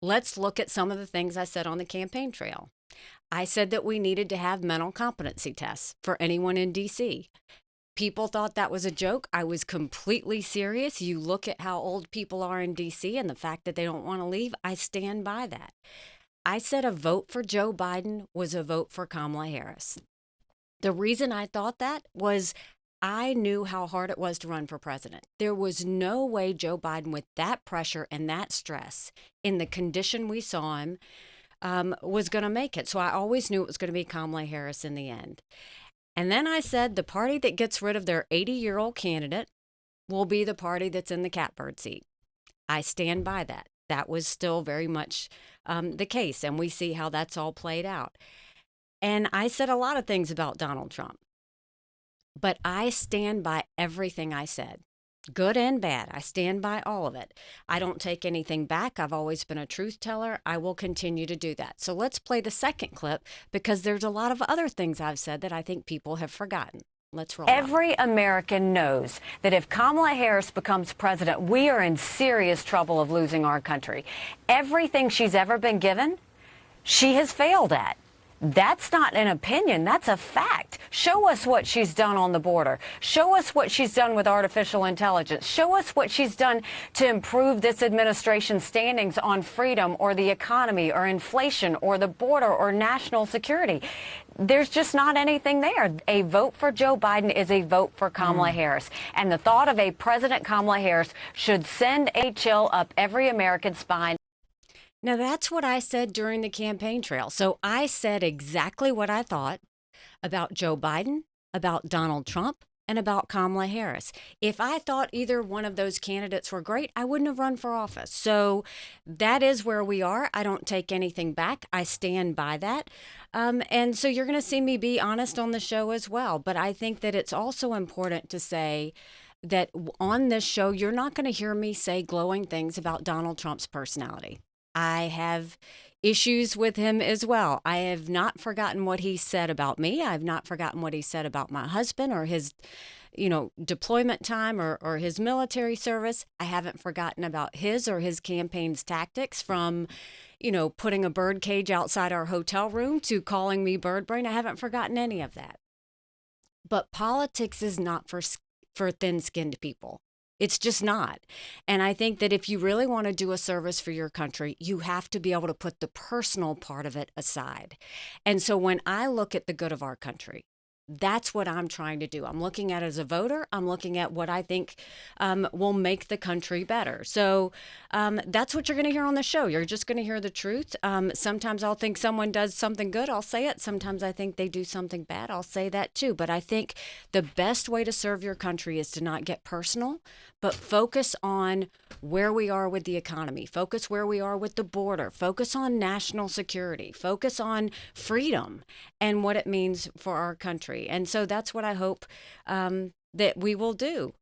Let's look at some of the things I said on the campaign trail. I said that we needed to have mental competency tests for anyone in DC. People thought that was a joke. I was completely serious. You look at how old people are in DC and the fact that they don't want to leave. I stand by that. I said a vote for Joe Biden was a vote for Kamala Harris. The reason I thought that was I knew how hard it was to run for president. There was no way Joe Biden, with that pressure and that stress in the condition we saw him, was going to make it. So I always knew it was going to be Kamala Harris in the end. And then I said the party that gets rid of their 80-year-old candidate will be the party that's in the catbird seat. I stand by that. That was still very much the case, and we see how that's all played out. And I said a lot of things about Donald Trump, but I stand by everything I said, good and bad. I stand by all of it. I don't take anything back. I've always been a truth teller. I will continue to do that. So let's play the second clip because there's a lot of other things I've said that I think people have forgotten. Let's roll. Every American knows that if Kamala Harris becomes president, we are in serious trouble of losing our country. Everything she's ever been given, she has failed at. That's not an opinion. That's a fact. Show us what she's done on the border. Show us what she's done with artificial intelligence. Show us what she's done to improve this administration's standings on freedom or the economy or inflation or the border or national security. There's just not anything there. A vote for Joe Biden is a vote for Kamala Harris. And the thought of a President Kamala Harris should send a chill up every American's spine. Now, that's what I said during the campaign trail. So I said exactly what I thought about Joe Biden, about Donald Trump, and about Kamala Harris. If I thought either one of those candidates were great, I wouldn't have run for office. So that is where we are. I don't take anything back. I stand by that. And so you're going to see me be honest on the show as well. But I think that it's also important to say that on this show, you're not going to hear me say glowing things about Donald Trump's personality. I have issues with him as well. I have not forgotten what he said about me. I have not forgotten what he said about my husband or his, deployment time or his military service. I haven't forgotten about his or his campaign's tactics from, putting a bird cage outside our hotel room to calling me bird brain. I haven't forgotten any of that. But politics is not for thin-skinned people. It's just not. And I think that if you really want to do a service for your country, you have to be able to put the personal part of it aside. And so when I look at the good of our country, that's what I'm trying to do. I'm looking at it as a voter. I'm looking at what I think will make the country better. So that's what you're going to hear on the show. You're just going to hear the truth. Sometimes I'll think someone does something good. I'll say it. Sometimes I think they do something bad. I'll say that too. But I think the best way to serve your country is to not get personal, but focus on where we are with the economy, focus where we are with the border, focus on national security, focus on freedom and what it means for our country. And so that's what I hope that we will do.